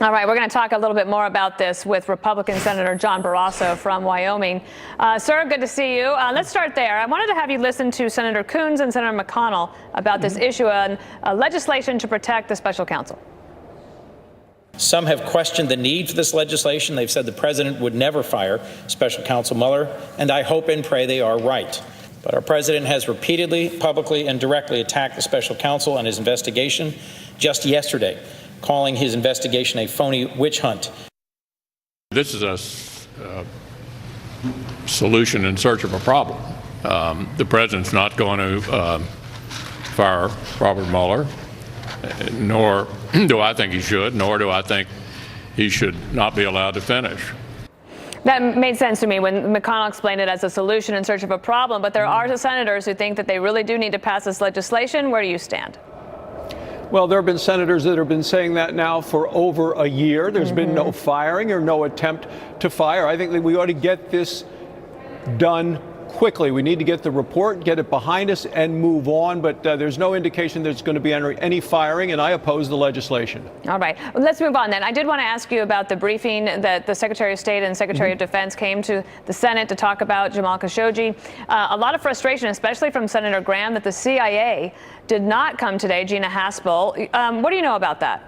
All right, we're going to talk a little bit more about this with Republican Senator John Barrasso from Wyoming. Sir, good to see you. Let's start there. I wanted to have you listen to Senator Coons and Senator McConnell about this issue on legislation to protect the special counsel. Some have questioned the need for this legislation. They've said the president would never fire Special Counsel Mueller, and I hope and pray they are right. But our president has repeatedly, publicly, and directly attacked the special counsel and his investigation. Just yesterday, calling his investigation a phony witch hunt. This is a solution in search of a problem. The president's not going to fire Robert Mueller, nor do I think he should, nor do I think he should not be allowed to finish. That made sense to me when McConnell explained it as a solution in search of a problem, but there are senators who think that they really do need to pass this legislation. Where do you stand? Well, there have been senators that have been saying that now for over a year. There's been no firing or no attempt to fire. I think that we ought to get this done quickly. We need to get the report, get it behind us, and move on. But there's no indication there's going to be any firing, and I oppose the legislation. All right. Well, let's move on then. I did want to ask you about the briefing that the Secretary of State and Secretary of Defense came to the Senate to talk about Jamal Khashoggi. A lot of frustration, especially from Senator Graham, that the CIA did not come today, Gina Haspel. What do you know about that?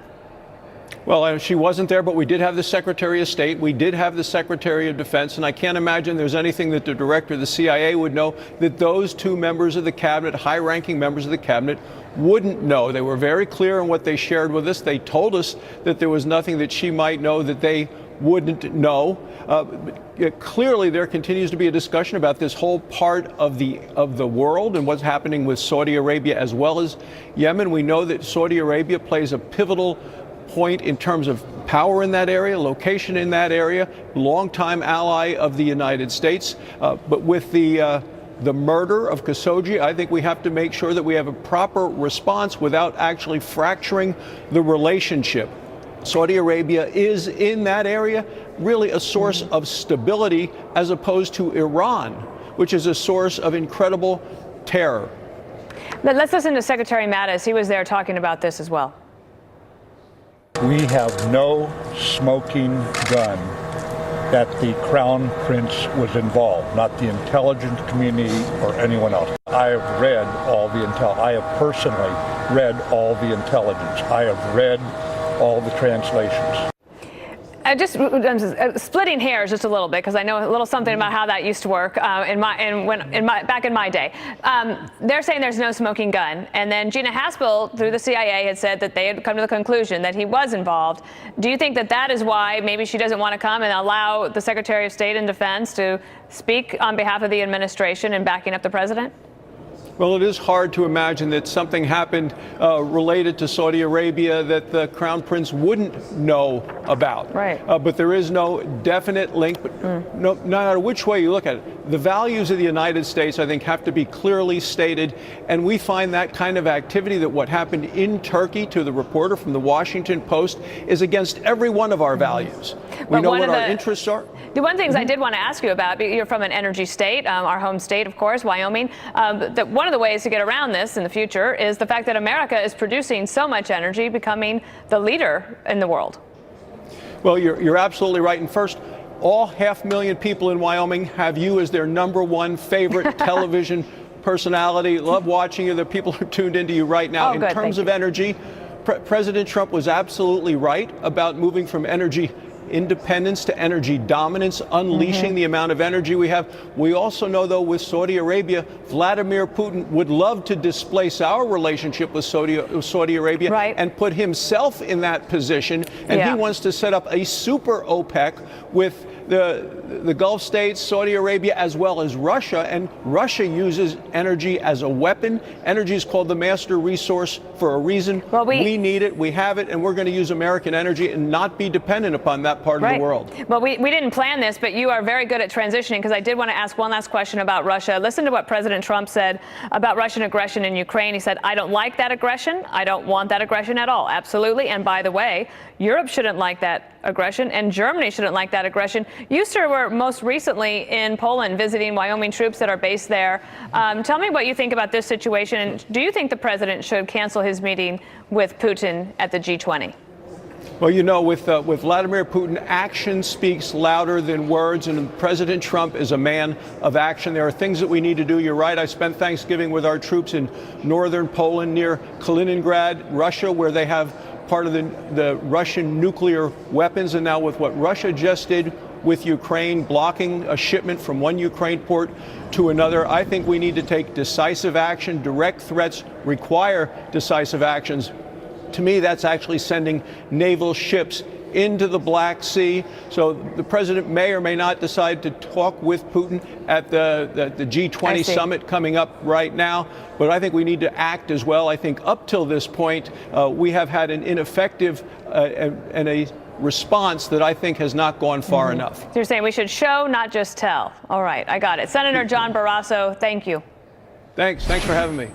Well, she wasn't there, but we did have the Secretary of State. We did have the Secretary of Defense, and I can't imagine there's anything that the director of the CIA would know that those two members of the cabinet, high-ranking members of the cabinet, wouldn't know. They were very clear in what they shared with us. They told us that there was nothing that she might know that they wouldn't know. Clearly, there continues to be a discussion about this whole part of the world and what's happening with Saudi Arabia as well as Yemen. We know that Saudi Arabia plays a pivotal point in terms of power in that area, location in that area, longtime ally of the United States. But with the murder of Khashoggi, I think we have to make sure that we have a proper response without actually fracturing the relationship. Saudi Arabia is in that area really a source of stability as opposed to Iran, which is a source of incredible terror. Let's listen to Secretary Mattis. He was there talking about this as well. We have no smoking gun that the Crown Prince was involved, not the intelligence community or anyone else. I have read all the intel. I have personally read all the intelligence. I have read all the translations. I'm splitting hairs just a little bit because I know a little something about how that used to work back in my day. They're saying there's no smoking gun, and then Gina Haspel through the CIA had said that they had come to the conclusion that he was involved. Do you think that that is why maybe she doesn't want to come and allow the Secretary of State and Defense to speak on behalf of the administration and backing up the president? Well, it is hard to imagine that something happened related to Saudi Arabia that the Crown Prince wouldn't know about. Right. But there is no definite link. But no matter which way you look at it, the values of the United States, I think, have to be clearly stated. And we find that kind of activity, that what happened in Turkey, to the reporter from the Washington Post, is against every one of our values. We know what our interests are. The one thing I did want to ask you about, you're from an energy state, our home state, of course, Wyoming. One of the ways to get around this in the future is the fact that America is producing so much energy, becoming the leader in the world. Well, you're absolutely right. And first, all 500,000 people in Wyoming have you as their #1 favorite television personality. Love watching you. The people are tuned into you right now. In terms of energy, President Trump was absolutely right about moving from energy independence to energy dominance, unleashing the amount of energy we have. We also know, though, with Saudi Arabia, Vladimir Putin would love to displace our relationship with Saudi Arabia and put himself in that position. And he wants to set up a super OPEC with the Gulf states, Saudi Arabia, as well as Russia. And Russia uses energy as a weapon. Energy is called the master resource for a reason. Well, we need it, we have it, and we're going to use American energy and not be dependent upon that part of the world. Well, we didn't plan this, but you are very good at transitioning, because I did want to ask one last question about Russia. Listen to what President Trump said about Russian aggression in Ukraine. He said, I don't like that aggression. I don't want that aggression at all. Absolutely. And by the way, Europe shouldn't like that aggression, and Germany shouldn't like that aggression. You, sir, were most recently in Poland visiting Wyoming troops that are based there. Tell me what you think about this situation, and do you think the president should cancel his meeting with Putin at the G20? Well, you know, with Vladimir Putin, action speaks louder than words, and President Trump is a man of action. There are things that we need to do. You're right. I spent Thanksgiving with our troops in northern Poland near Kaliningrad, Russia, where they have part of the Russian nuclear weapons. And now with what Russia just did with Ukraine, blocking a shipment from one Ukraine port to another, I think we need to take decisive action. Direct threats require decisive actions. To me, that's actually sending naval ships into the Black Sea. So the president may or may not decide to talk with Putin at the G20 summit coming up right now. But I think we need to act as well. I think up till this point, we have had an ineffective and a response that I think has not gone far enough. So you're saying we should show, not just tell. All right, I got it. Senator John Barrasso, thank you. Thanks for having me.